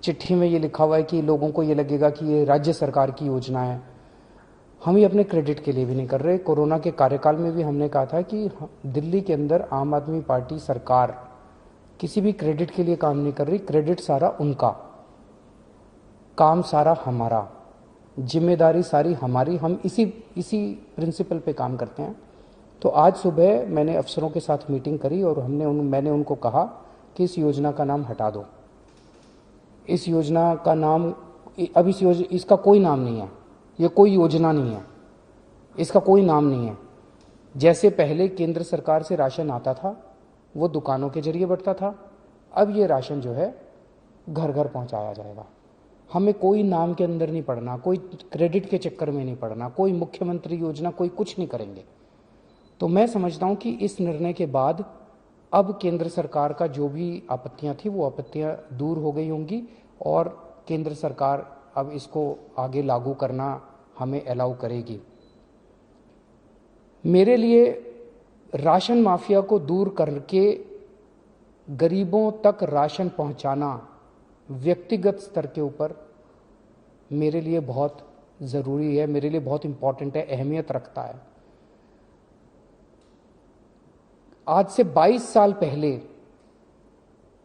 चिट्ठी में ये लिखा हुआ है कि लोगों को ये लगेगा कि ये राज्य सरकार की योजना है। हम ये अपने क्रेडिट के लिए भी नहीं कर रहे। कोरोना के कार्यकाल में भी हमने कहा था कि दिल्ली के अंदर आम आदमी पार्टी सरकार किसी भी क्रेडिट के लिए काम नहीं कर रही। क्रेडिट सारा उनका, काम सारा हमारा, जिम्मेदारी सारी हमारी। हम इसी प्रिंसिपल पे काम करते हैं। तो आज सुबह मैंने अफसरों के साथ मीटिंग करी और मैंने उनको कहा कि इस योजना का नाम हटा दो। इस योजना का नाम अब इसका कोई नाम नहीं है, ये कोई योजना नहीं है, इसका कोई नाम नहीं है। जैसे पहले केंद्र सरकार से राशन आता था वो दुकानों के जरिए बढ़ता था, अब ये राशन जो है घर घर पहुंचाया जाएगा। हमें कोई नाम के अंदर नहीं पड़ना, कोई क्रेडिट के चक्कर में नहीं पड़ना, कोई मुख्यमंत्री योजना, कोई कुछ नहीं करेंगे। तो मैं समझता हूं कि इस निर्णय के बाद अब केंद्र सरकार का जो भी आपत्तियां थी वो आपत्तियां दूर हो गई होंगी और केंद्र सरकार अब इसको आगे लागू करना हमें अलाउ करेगी। मेरे लिए राशन माफिया को दूर करके गरीबों तक राशन पहुंचाना व्यक्तिगत स्तर के ऊपर मेरे लिए बहुत ज़रूरी है, मेरे लिए बहुत इंपॉर्टेंट है, अहमियत रखता है। आज से 22 साल पहले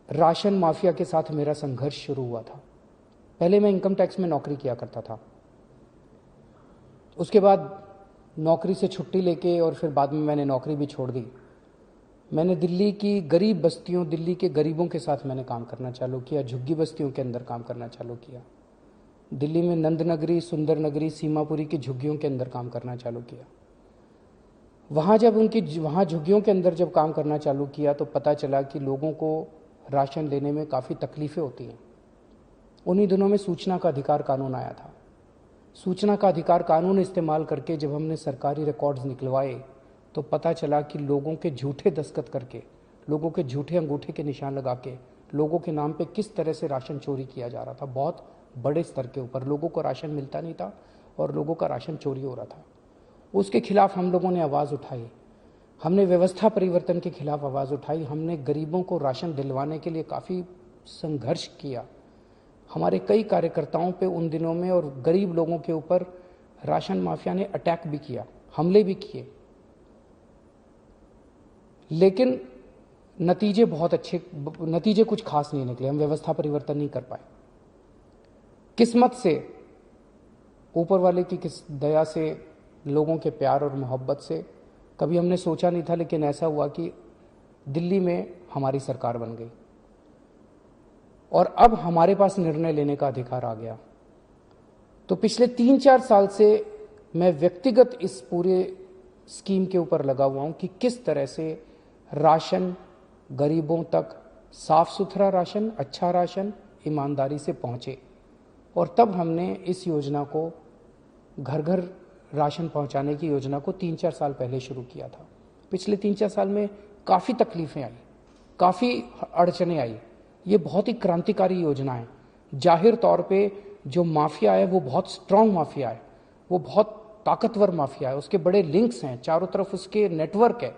राशन माफिया के साथ मेरा संघर्ष शुरू हुआ था। पहले मैं इनकम टैक्स में नौकरी किया करता था, उसके बाद नौकरी से छुट्टी लेके और फिर बाद में मैंने नौकरी भी छोड़ दी। मैंने दिल्ली की गरीब बस्तियों, दिल्ली के गरीबों के साथ मैंने काम करना चालू किया, झुग्गी बस्तियों के अंदर काम करना चालू किया। दिल्ली में नंद नगरी, सुंदर नगरी, सीमापुरी की झुग्गियों के अंदर काम करना चालू किया। वहाँ झुग्गियों के अंदर जब काम करना चालू किया तो पता चला कि लोगों को राशन लेने में काफ़ी तकलीफ़ें होती हैं। उन्हीं दिनों में सूचना का अधिकार कानून आया था। सूचना का अधिकार कानून इस्तेमाल करके जब हमने सरकारी रिकॉर्ड्स निकलवाए तो पता चला कि लोगों के झूठे दस्तखत करके, लोगों के झूठे अंगूठे के निशान लगा के लोगों के नाम पे किस तरह से राशन चोरी किया जा रहा था। बहुत बड़े स्तर के ऊपर लोगों को राशन मिलता नहीं था और लोगों का राशन चोरी हो रहा था। उसके खिलाफ हम लोगों ने आवाज़ उठाई, हमने व्यवस्था परिवर्तन के खिलाफ आवाज़ उठाई, हमने गरीबों को राशन दिलवाने के लिए काफ़ी संघर्ष किया। हमारे कई कार्यकर्ताओं पे उन दिनों में और गरीब लोगों के ऊपर राशन माफिया ने अटैक भी किया, हमले भी किए, लेकिन नतीजे कुछ खास नहीं निकले। हम व्यवस्था परिवर्तन नहीं कर पाए। किस्मत से, ऊपर वाले की दया से, लोगों के प्यार और मोहब्बत से कभी हमने सोचा नहीं था, लेकिन ऐसा हुआ कि दिल्ली में हमारी सरकार बन गई और अब हमारे पास निर्णय लेने का अधिकार आ गया। तो पिछले 3-4 साल से मैं व्यक्तिगत इस पूरे स्कीम के ऊपर लगा हुआ हूं कि किस तरह से राशन गरीबों तक, साफ सुथरा राशन, अच्छा राशन ईमानदारी से पहुंचे। और तब हमने इस योजना को, घर घर राशन पहुंचाने की योजना को 3-4 साल पहले शुरू किया था। पिछले 3-4 साल में काफ़ी तकलीफ़ें आई, काफ़ी अड़चनें आई। ये बहुत ही क्रांतिकारी योजना है। जाहिर तौर पे जो माफिया है वो बहुत स्ट्रांग माफिया है, वो बहुत ताकतवर माफिया है, उसके बड़े लिंक्स हैं, चारों तरफ उसके नेटवर्क है,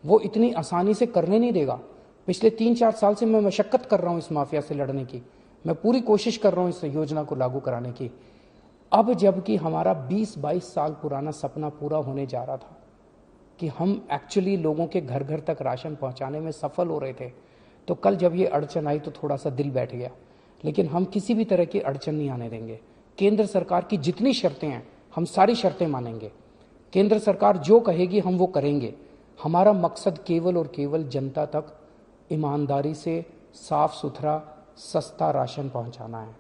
वो इतनी आसानी से करने नहीं देगा। पिछले 3-4 साल से मैं मशक्कत कर रहा हूँ इस माफिया से लड़ने की, मैं पूरी कोशिश कर रहा हूँ इस योजना को लागू कराने की। अब जबकि हमारा 20-22 साल पुराना सपना पूरा होने जा रहा था कि हम एक्चुअली लोगों के घर घर तक राशन पहुंचाने में सफल हो रहे थे, तो कल जब ये अड़चन आई तो थोड़ा सा दिल बैठ गया। लेकिन हम किसी भी तरह की अड़चन नहीं आने देंगे। केंद्र सरकार की जितनी शर्तें हैं हम सारी शर्तें मानेंगे। केंद्र सरकार जो कहेगी हम वो करेंगे। हमारा मकसद केवल और केवल जनता तक ईमानदारी से साफ सुथरा सस्ता राशन पहुंचाना है।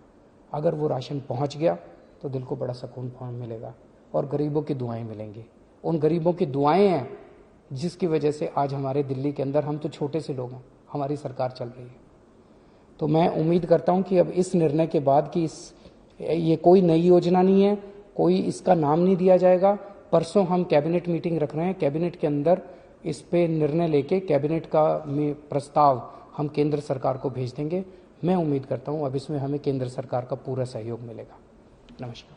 अगर वो राशन पहुंच गया तो दिल को बड़ा सुकून मिलेगा और गरीबों की दुआएं मिलेंगी। उन गरीबों की दुआएं हैं जिसकी वजह से आज हमारे दिल्ली के अंदर, हम तो छोटे से लोग हैं, हमारी सरकार चल रही है। तो मैं उम्मीद करता हूं कि अब इस निर्णय के बाद कि ये कोई नई योजना नहीं है, कोई इसका नाम नहीं दिया जाएगा। परसों हम कैबिनेट मीटिंग रख रहे हैं, कैबिनेट के अंदर इस पे निर्णय लेके कैबिनेट का प्रस्ताव हम केंद्र सरकार को भेज देंगे। मैं उम्मीद करता हूं अब इसमें हमें केंद्र सरकार का पूरा सहयोग मिलेगा। नमस्कार।